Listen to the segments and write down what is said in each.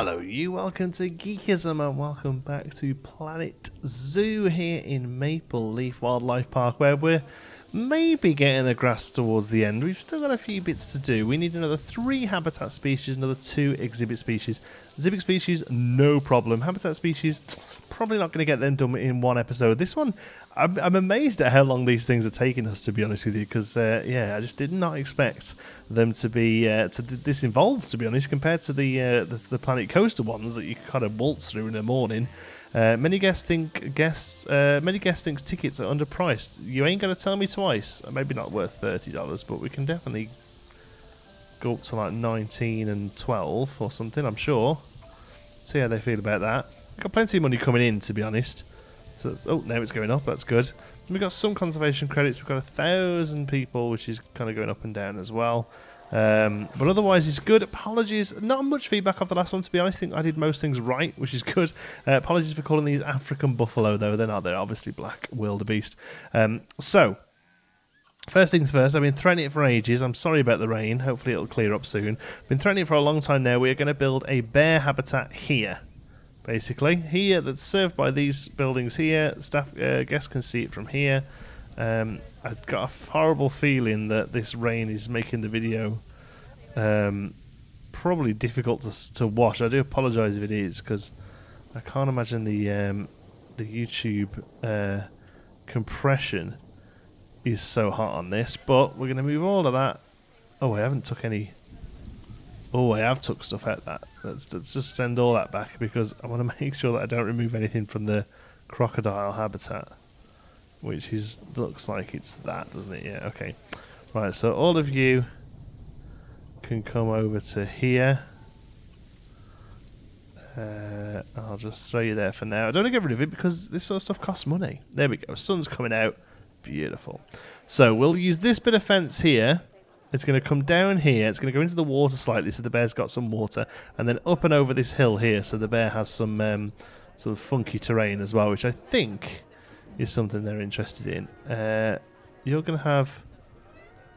Hello you, welcome to Geekism and welcome back to Planet Zoo here in Maple Leaf Wildlife Park, where we're maybe getting the grass towards the end. We've still got a few bits to do. We need another 3 habitat species, another 2 exhibit species. Exhibit species, no problem. Habitat species, probably not going to get them done in one episode. This one, I'm amazed at how long these things are taking us, to be honest with you, because yeah, I just did not expect them to be this involved, to be honest, compared to the Planet Coaster ones that you kind of waltz through in the morning. Many guests think tickets are underpriced. You ain't gonna tell me twice. Maybe not worth $30, but we can definitely go up to like 19 and 12 or something, I'm sure. See how they feel about that. We've got plenty of money coming in, to be honest. So now it's going up. That's good. We've got some conservation credits. We've got 1,000 people, which is kind of going up and down as well. But otherwise it's good. Apologies, not much feedback off the last one, to be honest. I think I did most things right, which is good. Apologies for calling these African buffalo, though. They're not. They're obviously black wildebeest. So first things first, I've been threatening it for ages. I'm sorry about the rain. Hopefully it'll clear up soon. Been threatening it for a long time now. We're going to build a bear habitat here. Basically, here, that's served by these buildings here. Staff guests can see it from here. I've got a horrible feeling that this rain is making the video probably difficult to watch. I do apologise if it is, because I can't imagine the YouTube compression is so hot on this. But we're going to move all of that. Oh, I haven't took any. Oh, I have took stuff out of that. Let's just send all that back, because I want to make sure that I don't remove anything from the crocodile habitat, which looks like it's that, doesn't it? Yeah, okay. Right, so all of you can come over to here. I'll just throw you there for now. I don't want to get rid of it because this sort of stuff costs money. There we go. Sun's coming out. Beautiful. So we'll use this bit of fence here. It's going to come down here. It's going to go into the water slightly, so the bear's got some water, and then up and over this hill here, so the bear has some sort of funky terrain as well, which I think is something they're interested in. You're going to have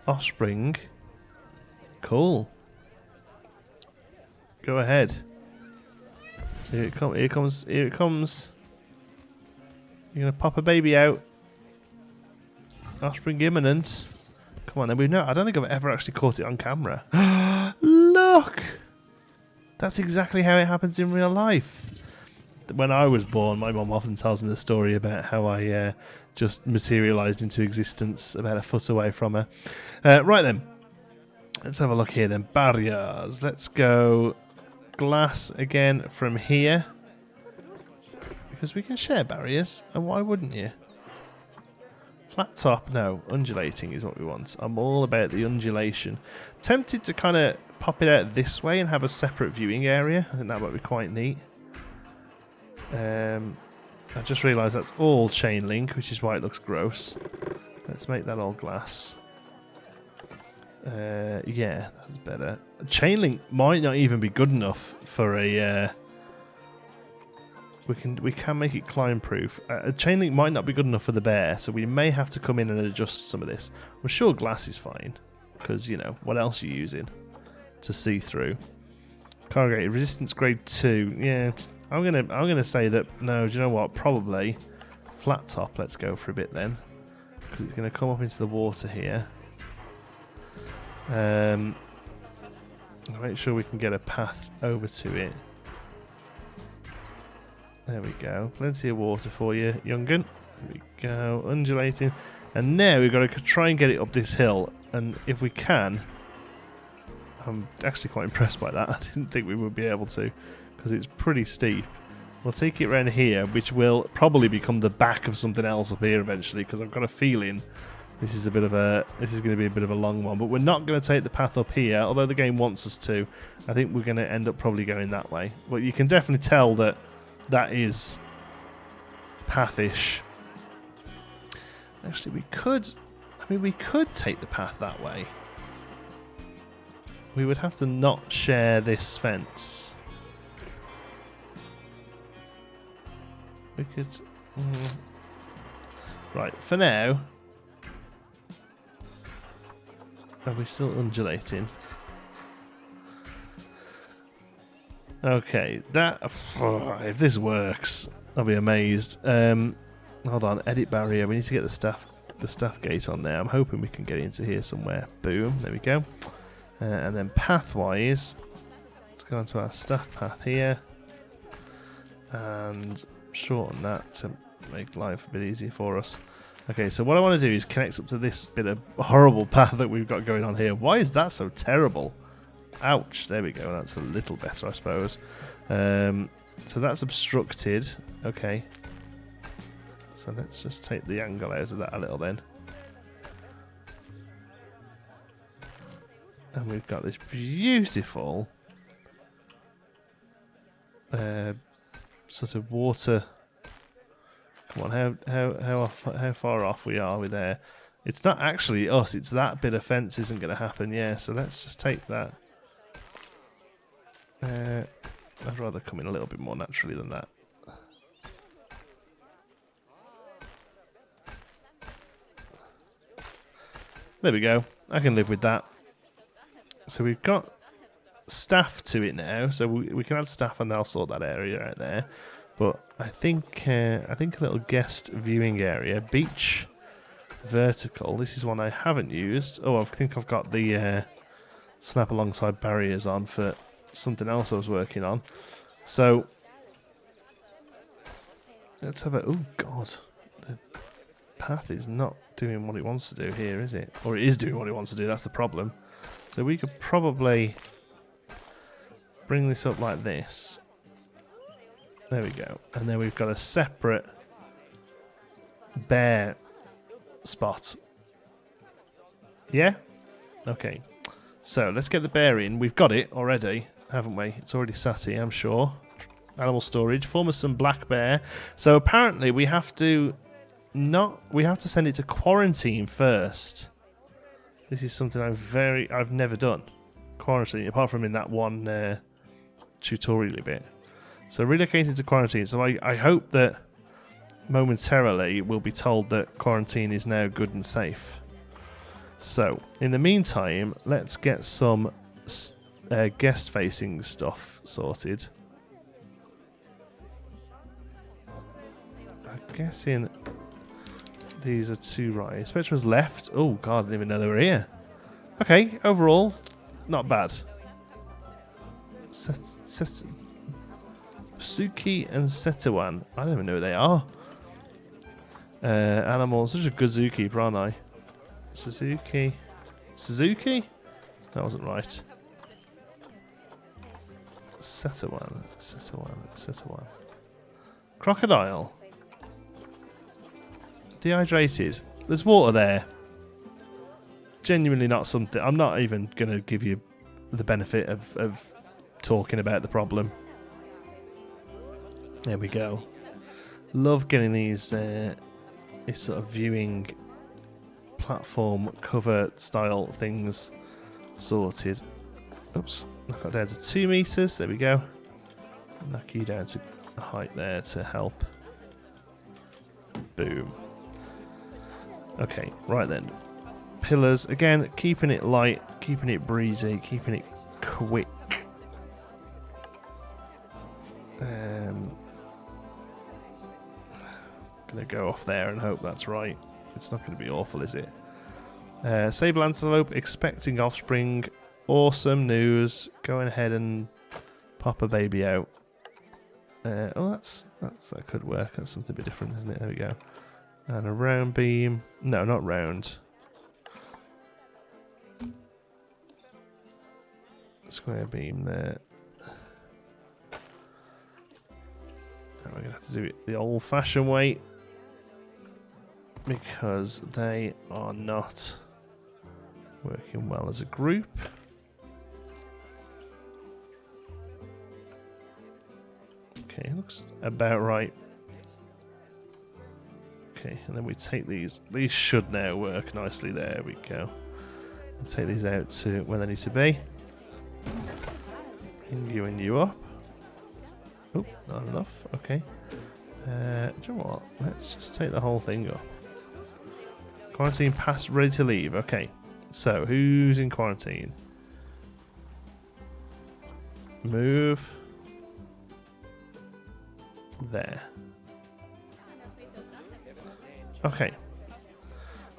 offspring. Cool. Go ahead. Here it comes. Here it comes. You're going to pop a baby out. Offspring imminent. Come on, then. I don't think I've ever actually caught it on camera. Look! That's exactly how it happens in real life. When I was born, my mum often tells me the story about how I just materialised into existence about a foot away from her. Right then. Let's have a look here then. Barriers. Let's go glass again from here. Because we can share barriers. And why wouldn't you? Flat top, no. Undulating is what we want. I'm all about the undulation. I'm tempted to kind of pop it out this way and have a separate viewing area. I think that might be quite neat. I just realised that's all chain link, which is why it looks gross. Let's make that all glass. Yeah, that's better. Chain link might not even be good enough for a... We can make it climb proof. A chain link might not be good enough for the bear, so we may have to come in and adjust some of this. I'm sure glass is fine, because, you know, what else are you using to see through? Corrugated resistance grade 2. Yeah, I'm gonna say that. No, do you know what? Probably flat top. Let's go for a bit then, because it's gonna come up into the water here. I'll make sure we can get a path over to it. There we go. Plenty of water for you, young'un. There we go. Undulating. And now we've got to try and get it up this hill. And if we can... I'm actually quite impressed by that. I didn't think we would be able to, because it's pretty steep. We'll take it around here, which will probably become the back of something else up here eventually, because I've got a feeling this is going to be a bit of a long one. But we're not going to take the path up here, although the game wants us to. I think we're going to end up probably going that way. But you can definitely tell that is pathish. Actually, we could take the path that way. We would have to not share this fence. We could... Right, for now... Are we still undulating? Okay, that if this works, I'll be amazed. Hold on, edit barrier. We need to get the staff gate on there. I'm hoping we can get into here somewhere. Boom, there we go. And then pathwise, let's go onto our staff path here and shorten that to make life a bit easier for us. Okay, so what I want to do is connect up to this bit of horrible path that we've got going on here. Why is that so terrible? Ouch, there we go. That's a little better, I suppose. So that's obstructed. Okay. So let's just take the angle out of that a little then. And we've got this beautiful sort of water. Come on, how far off we are with there? It's not actually us. It's that bit of fence isn't going to happen. Yeah. So let's just take that. I'd rather come in a little bit more naturally than that. There we go. I can live with that. So we've got staff to it now, so we can add staff and they'll sort that area out there. But I think a little guest viewing area, beach, vertical. This is one I haven't used. Oh, I think I've got the snap alongside barriers on for something else I was working on. So let's have a. Oh God, the path is not doing what it wants to do here, is it? Or it is doing what it wants to do. That's the problem. So we could probably bring this up like this. There we go. And then we've got a separate bear spot. Yeah? Okay. So let's get the bear in. We've got it already, haven't we? It's already sat here, I'm sure. Animal storage. Formosan black bear. So apparently we have to send it to quarantine first. This is something I've never done. Quarantine, apart from in that one tutorial bit. So relocating to quarantine. So I hope that momentarily we'll be told that quarantine is now good and safe. So in the meantime, let's get some guest-facing stuff sorted. I'm guessing these are two right. Spectrum's left. Oh God, I didn't even know they were here. Okay, overall, not bad. Suki and Setawan. I don't even know who they are. Animals. Such a good zookeeper, aren't I? Suzuki. That wasn't right. Setawan. Crocodile. Dehydrated. There's water there. Genuinely not something. I'm not even going to give you the benefit of talking about the problem. There we go. Love getting these sort of viewing platform cover style things sorted. Oops. Knock that down to 2 meters. There we go. Knock you down to a height there to help. Boom. Okay, right then. Pillars. Again, keeping it light, keeping it breezy, keeping it quick. Gonna go off there and hope that's right. It's not going to be awful, is it? Sable antelope expecting offspring. Awesome news. Going ahead and pop a baby out. Oh, that could work. That's something a bit different, isn't it? There we go. And a round beam. No, not round. Square beam there. And we're going to have to do it the old-fashioned way, because they are not working well as a group. Okay, looks about right. Okay, and then we take these. These should now work nicely. There we go. We'll take these out to where they need to be. Bring you and you up. Oh, not enough. Okay. Do you know what? Let's just take the whole thing up. Quarantine pass, ready to leave. Okay. So, who's in quarantine? Move. there. Okay.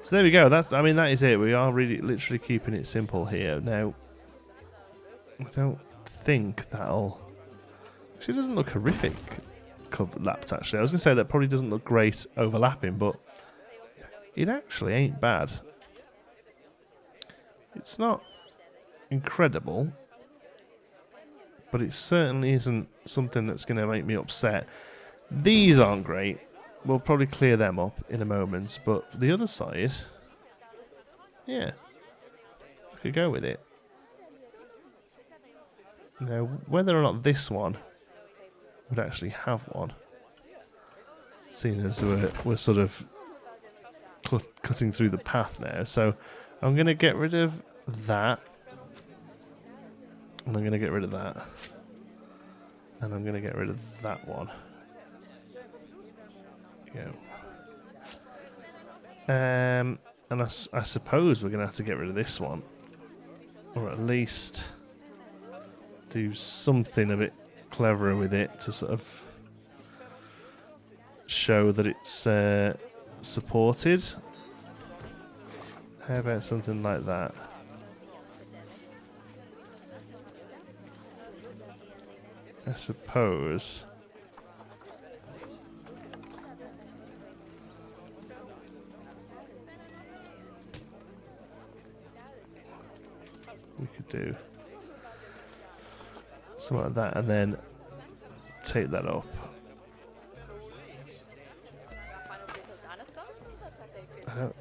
So there we go. I mean, that is it. We are really literally keeping it simple here. Now, I don't think that'll... Actually, it doesn't look horrific overlapped, actually. I was going to say that probably doesn't look great overlapping, but it actually ain't bad. It's not incredible, but it certainly isn't something that's going to make me upset. These aren't great. We'll probably clear them up in a moment, but the other side, yeah, I could go with it. Now, whether or not this one would actually have one, seeing as we're sort of cutting through the path now, so I'm going to get rid of that, and I'm going to get rid of that, and I'm going to get rid of that one. Go. And I suppose we're going to have to get rid of this one, or at least do something a bit cleverer with it to sort of show that it's supported. How about something like that? I suppose. We could do something like that and then take that up. I don't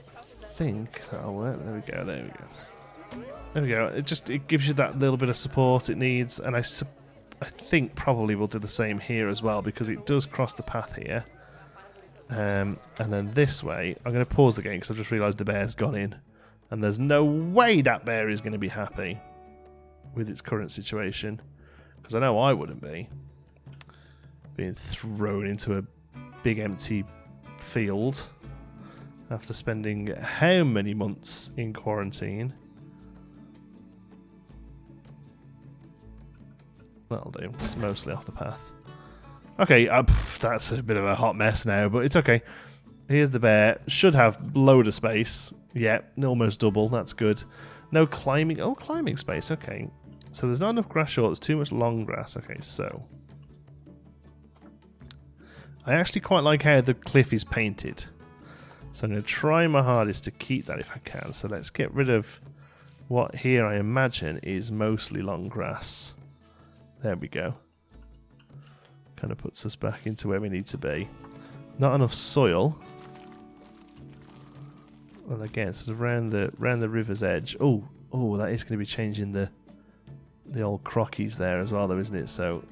think that'll work. There we go, there we go. There we go. It gives you that little bit of support it needs, and I think probably we'll do the same here as well, because it does cross the path here. And then this way, I'm going to pause the game because I've just realised the bear's gone in. And there's no way that bear is going to be happy with its current situation. Because I know I wouldn't be. Being thrown into a big empty field after spending how many months in quarantine. That'll do. It's mostly off the path. Okay, that's a bit of a hot mess now, but it's okay. Here's the bear. Should have load of space. Yeah, almost double. That's good. No climbing. Oh, climbing space. Okay. So there's not enough grass short. There's too much long grass. Okay, so I actually quite like how the cliff is painted. So I'm going to try my hardest to keep that if I can. So let's get rid of what here I imagine is mostly long grass. There we go. Kind of puts us back into where we need to be. Not enough soil. Well, again, it's around the river's edge. Oh, that is going to be changing the old crockies there as well, though, isn't it? So,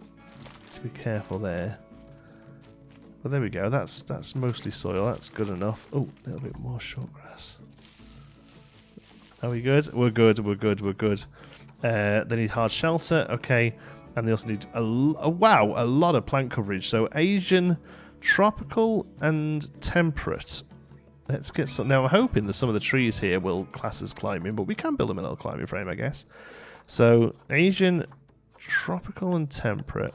to be careful there. But there we go. That's mostly soil. That's good enough. Oh, a little bit more short grass. Are we good? We're good. We're good. We're good. They need hard shelter. Okay, and they also need a lot of plant coverage. So Asian, tropical, and temperate. Let's get some. Now I'm hoping that some of the trees here will class as climbing, but we can build them a little climbing frame, I guess. So Asian, tropical, and temperate.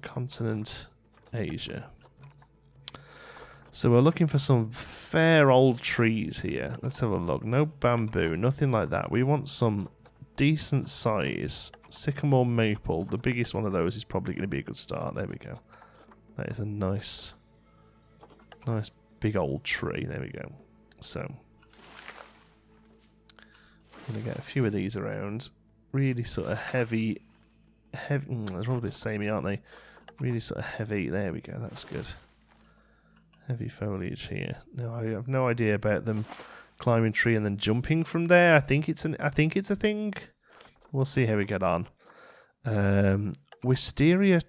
Continent Asia. So we're looking for some fair old trees here. Let's have a look. No bamboo, nothing like that. We want some decent size. Sycamore maple. The biggest one of those is probably going to be a good start. There we go. That is a nice big old tree. There we go. So I'm going to get a few of these around. Really sort of heavy. They're all a bit samey, aren't they? Really sort of heavy. There we go. That's good. Heavy foliage here. Now I have no idea about them climbing tree and then jumping from there. I think it's a thing. We'll see how we get on. Wisteria.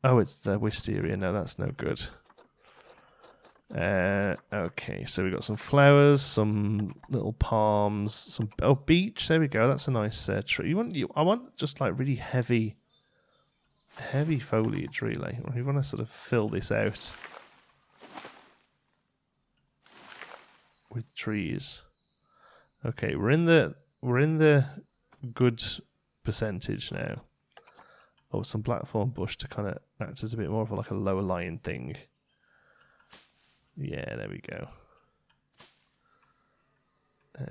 Oh, it's the wisteria. No, that's no good. Okay, so we got some flowers, some little palms, some beech. There we go. That's a nice tree. I want just like really heavy foliage. Really, we want to sort of fill this out with trees. Okay, we're in the good percentage now. or some blackthorn bush to kind of act as a bit more of like a lower lying thing. Yeah, there we go.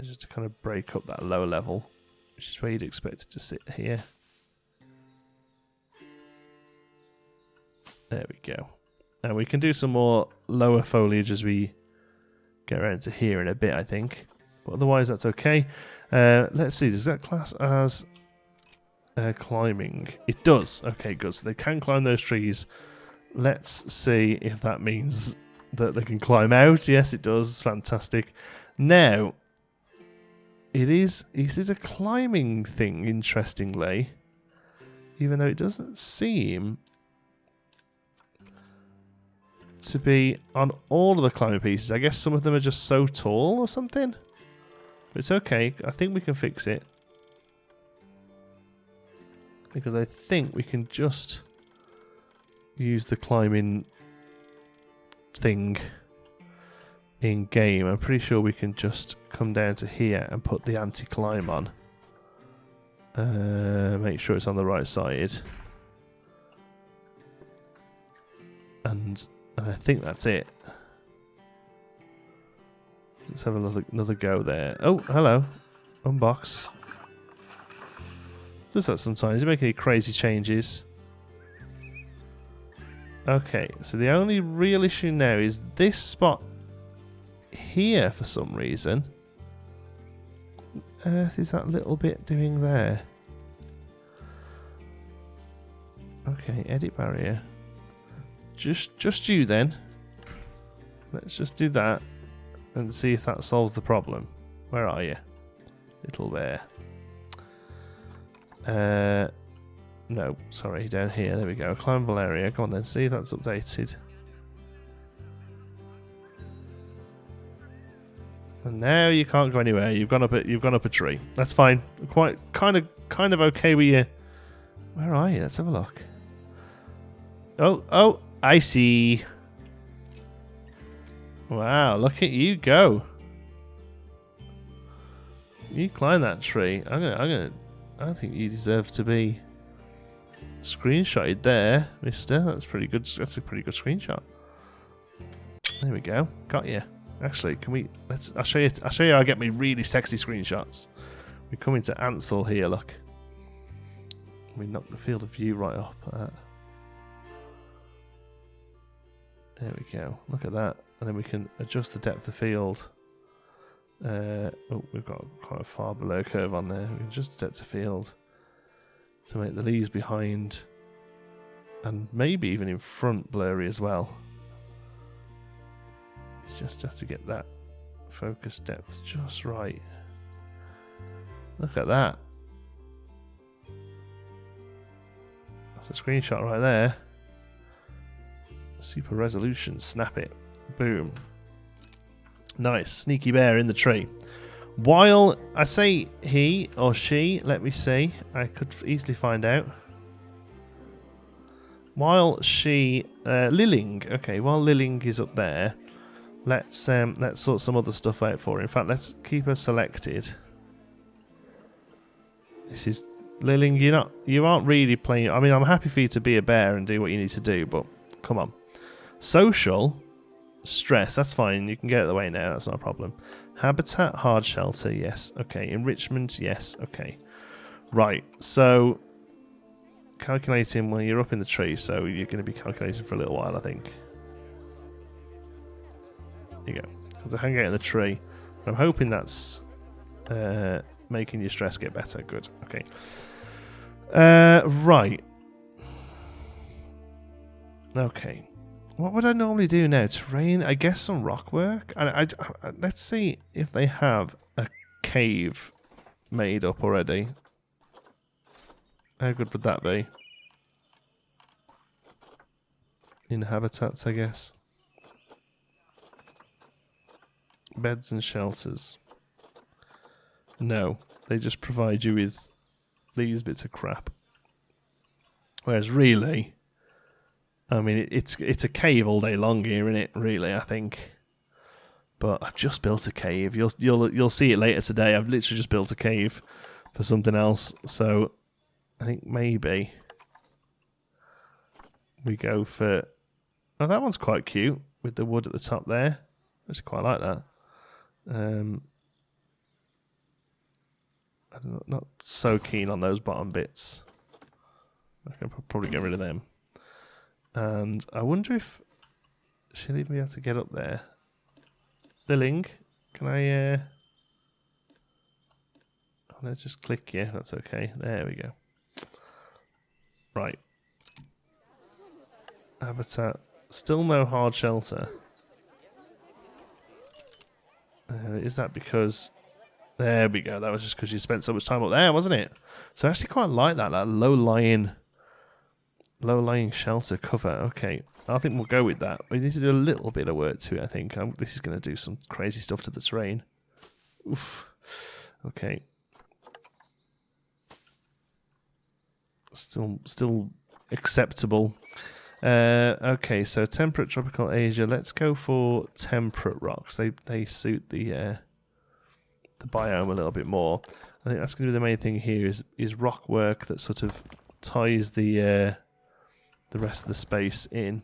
Just to kind of break up that lower level, which is where you'd expect it to sit here. There we go. And we can do some more lower foliage as we get around to here in a bit, I think. But otherwise, that's okay. Let's see, does that class as climbing? It does. Okay, good. So they can climb those trees. Let's see if that means that they can climb out. Yes, it does. Fantastic. Now, it is a climbing thing, interestingly. Even though it doesn't seem to be on all of the climbing pieces. I guess some of them are just so tall or something. But it's okay. I think we can fix it. Because I think we can just use the climbing thing in game. I'm pretty sure we can just come down to here and put the anti-climb on. Make sure it's on the right side. And I think that's it. Let's have another go there. Oh, hello. Unbox. Does that sometimes. You make any crazy changes. Okay, so the only real issue now is this spot here for some reason. What on earth is that little bit doing there? Okay, edit barrier. Just you then. Let's just do that and see if that solves the problem. Where are you, little bear? No, sorry, down here. There we go. Climbable area. Go on then. See if that's updated. And now you can't go anywhere. You've gone up a tree. That's fine. Quite kind of okay with you. Where are you? Let's have a look. Oh, I see. Wow, look at you go. You climb that tree. I think you deserve to be screenshotted there, mister. That's pretty good. That's a pretty good screenshot. There we go. Got you. Actually, can we? I'll show you how I get me really sexy screenshots. We come into Ansel here. Look. We knock the field of view right up. There we go. Look at that. And then we can adjust the depth of field. Oh, we've got quite a far below curve on there. We can adjust the depth of field to make the leaves behind and maybe even in front blurry as well. Just have to get that focus depth just right. Look at that. That's a screenshot right there. Super resolution, snap it. Boom. Nice, sneaky bear in the tree. While I say he or she, let me see. I could easily find out. While she, Lilling. Okay, while Lilling is up there, let's sort some other stuff out for her. In fact, let's keep her selected. This is Lilling. You aren't really playing. I mean, I'm happy for you to be a bear and do what you need to do, but come on. Social. Stress, that's fine. You can get it the way now. That's not a problem. Habitat, hard shelter, yes. Okay. Enrichment, yes. Okay. Right. So, calculating, well, you're up in the tree, so you're going to be calculating for a little while, I think. There you go. Because I hang out in the tree. I'm hoping that's making your stress get better. Good. Okay. Right. Okay. What would I normally do now? Terrain? I guess some rock work. Let's see if they have a cave made up already. How good would that be? In habitats, I guess. Beds and shelters. No, they just provide you with these bits of crap. Whereas really, I mean, it's a cave all day long here, isn't it? Really, I think. But I've just built a cave. You'll see it later today. I've literally just built a cave for something else. So I think maybe we go for... Oh, that one's quite cute with the wood at the top there. I just quite like that. I'm not so keen on those bottom bits. I can probably get rid of them. And I wonder if she'll even be able to get up there. Lilling, can I... Let's just click, yeah, that's okay. There we go. Right. Habitat. Still no hard shelter. Is that because... There we go. That was just because you spent so much time up there, wasn't it? So I actually quite like that low-lying shelter cover. Okay, I think we'll go with that. We need to do a little bit of work to it, I think. This is going to do some crazy stuff to the terrain. Oof. Okay. Still acceptable. Okay, so temperate tropical Asia. Let's go for temperate rocks. They suit the biome a little bit more. I think that's going to be the main thing here is rock work that sort of ties the rest of the space in,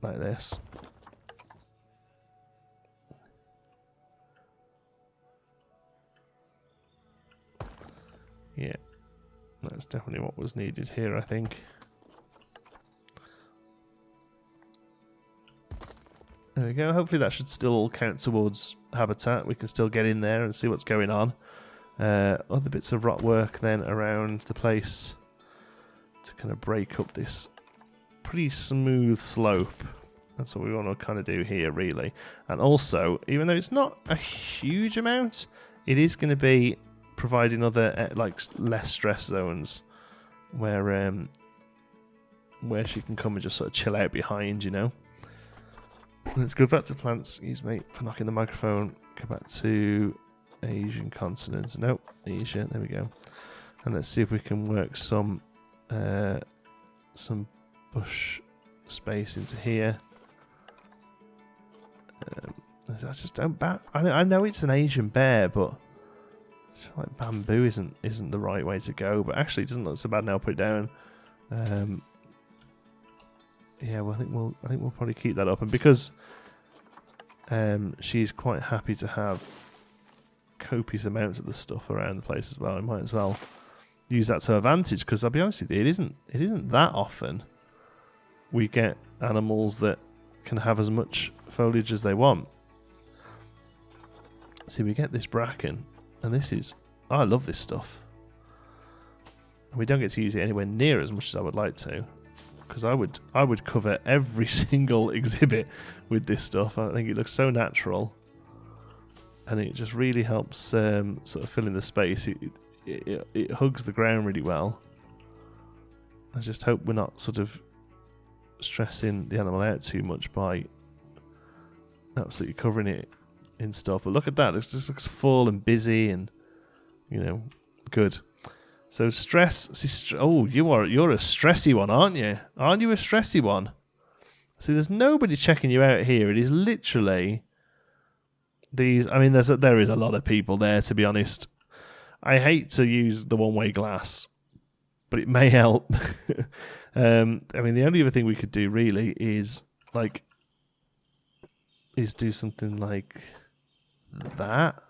like this. Yeah, that's definitely what was needed here, I think. There we go. Hopefully that should still all count towards habitat. We can still get in there and see what's going on. Other bits of rock work then around the place to kind of break up this pretty smooth slope. That's what we want to kind of do here, really. And also, even though it's not a huge amount, it is going to be providing other like less stress zones where she can come and just sort of chill out behind, you know. Let's go back to plants. Excuse me for knocking the microphone. Go back to Asian continents. Nope, Asia. There we go. And let's see if we can work some bush space into here. I just don't. I know it's an Asian bear, but I feel like bamboo isn't the right way to go. But actually, it doesn't look so bad now. I'll put it down. Yeah, well, I think we'll probably keep that up, and because she's quite happy to have copious amounts of the stuff around the place as well, I might as well use that to advantage. Because I'll be honest with you, it isn't that often we get animals that can have as much foliage as they want. See, we get this bracken, and I love this stuff. And we don't get to use it anywhere near as much as I would like to. Because I would cover every single exhibit with this stuff. I think it looks so natural, and it just really helps sort of fill in the space. It hugs the ground really well. I just hope we're not sort of stressing the animal out too much by absolutely covering it in stuff. But look at that; it just looks full and busy, and good. So stress. Oh, you're a stressy one, aren't you? Aren't you a stressy one? See, there's nobody checking you out here. It is literally these. I mean, there is a lot of people there, to be honest. I hate to use the one-way glass, but it may help. I mean, the only other thing we could do really is do something like that.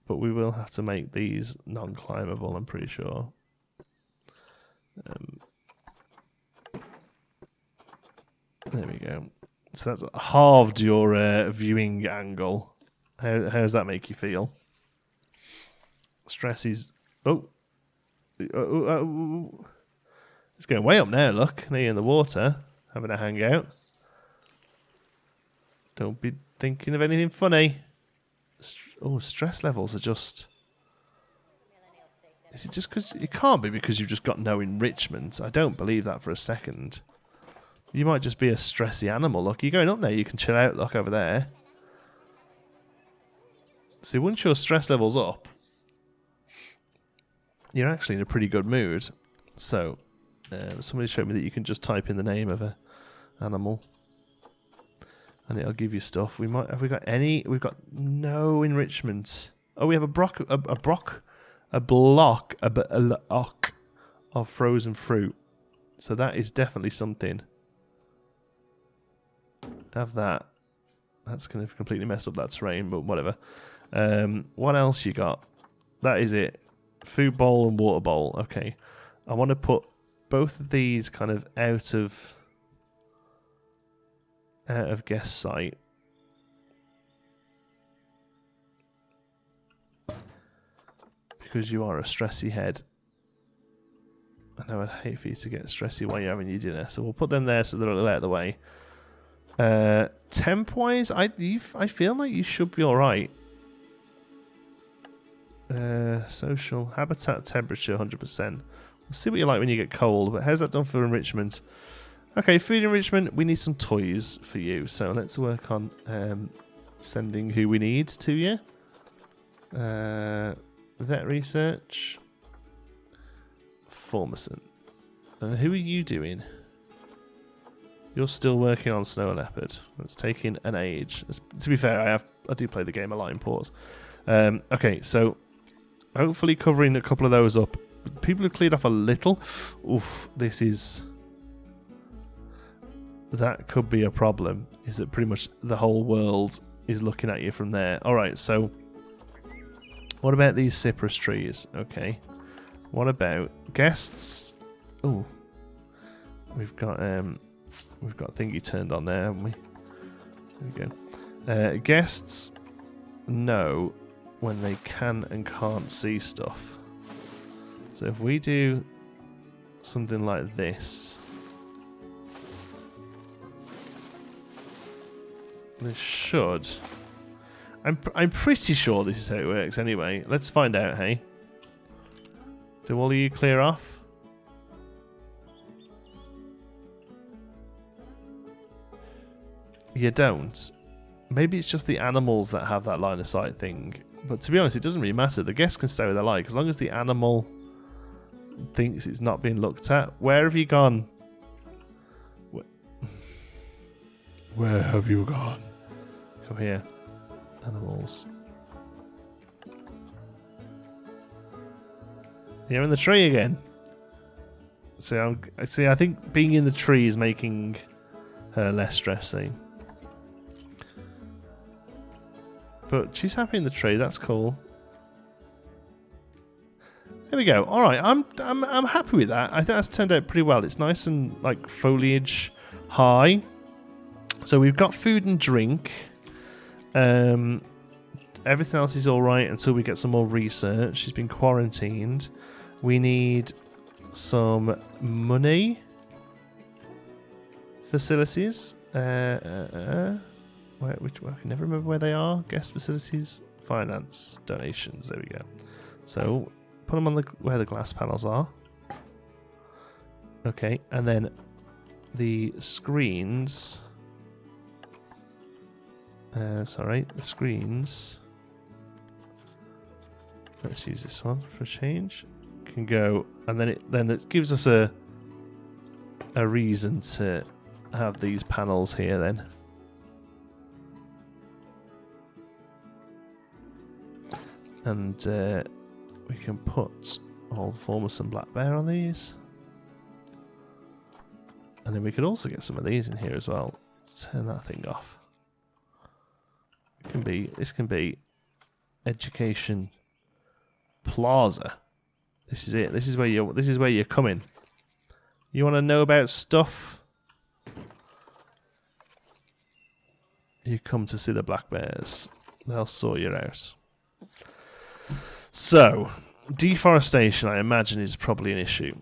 But we will have to make these non-climbable, I'm pretty sure. There we go. So that's halved your viewing angle. How does that make you feel? Stress is... Oh. It's going way up now, look. There in the water, having a hangout. Don't be thinking of anything funny. Stress levels are just... Is it just because... It can't be because you've just got no enrichment. I don't believe that for a second. You might just be a stressy animal. Look, you're going up there, you can chill out, look, over there. See, once your stress level's up, you're actually in a pretty good mood. So, somebody showed me that you can just type in the name of an animal, and it'll give you stuff. Have we got any? We've got no enrichment. Oh, we have a block of frozen fruit. So that is definitely something. Have that. That's going to completely mess up that terrain, but whatever. What else you got? That is it. Food bowl and water bowl. Okay. I want to put both of these kind of out of guest sight. Because you are a stressy head. I know I'd hate for you to get stressy while you're having your dinner. So we'll put them there so they're out of the way. Temp-wise, I feel like you should be alright. Social, habitat, temperature, 100%. We'll see what you like when you get cold, but how's that done for enrichment? Okay, food enrichment, we need some toys for you. So let's work on sending who we need to you. Vet research. Formosan. Who are you doing? You're still working on snow leopard. It's taking an age. To be fair, I do play the game a lot in pause. Okay, so hopefully covering a couple of those up. People have cleared off a little. Oof, that could be a problem. Is that pretty much the whole world is looking at you from there? All right, so what about these cypress trees? Okay. What about guests? Oh, we've got thingy turned on there, haven't we? There we go. Guests know when they can and can't see stuff. So if we do something like this, this should. I'm pretty sure this is how it works. Anyway, let's find out. Hey. Do all of you clear off? You don't. Maybe it's just the animals that have that line of sight thing. But to be honest, it doesn't really matter. The guests can stay where they like. As long as the animal thinks it's not being looked at. Where have you gone? Where have you gone? Come here. Animals. You're in the tree again. So I think being in the tree is making her less stressing. But she's happy in the tree. That's cool. There we go. All right, I'm happy with that. I think that's turned out pretty well. It's nice and like foliage high. So we've got food and drink. Everything else is all right until we get some more research. She's been quarantined. We need some money facilities. I can never remember where they are. Guest facilities, finance, donations. There we go. So put them on where the glass panels are. Okay, and then the screens. The screens. Let's use this one for a change. Can go, and then it gives us a reason to have these panels here. Then, and we can put all the Formosan black bear on these, and then we could also get some of these in here as well. Let's turn that thing off. This can be education plaza. This is it. This is where you're coming. You want to know about stuff? You come to see the black bears. They'll sort you out. So, deforestation, I imagine, is probably an issue.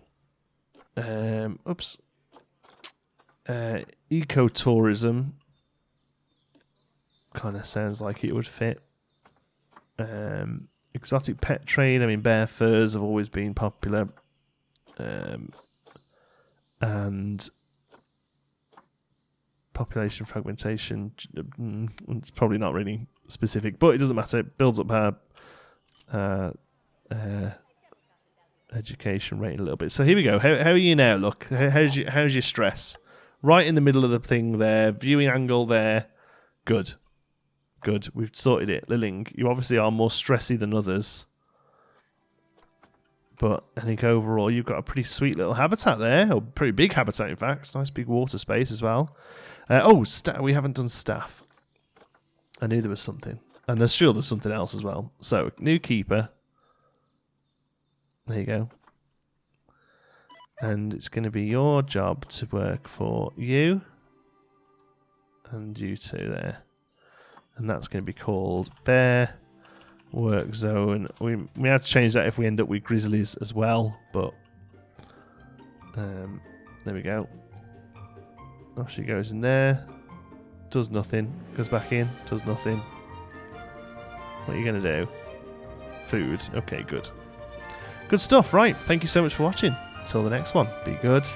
Ecotourism kind of sounds like it would fit. Exotic pet trade. I mean, bear furs have always been popular. And population fragmentation. It's probably not really specific, but it doesn't matter. It builds up our education rate a little bit. So here we go. How are you now? Look, how's your stress? Right in the middle of the thing there. Viewing angle there. Good. Good, we've sorted it. Liling, you obviously are more stressy than others. But I think overall you've got a pretty sweet little habitat there. Or pretty big habitat, in fact. It's a nice big water space as well. We haven't done staff. I knew there was something. And there's something else as well. So, new keeper. There you go. And it's going to be your job to work for you. And you two there. And that's going to be called Bear Work Zone. We have to change that if we end up with grizzlies as well. But, there we go. Off she goes in there. Does nothing. Goes back in. Does nothing. What are you going to do? Food. Okay, good. Good stuff. Right. Thank you so much for watching. Until the next one. Be good.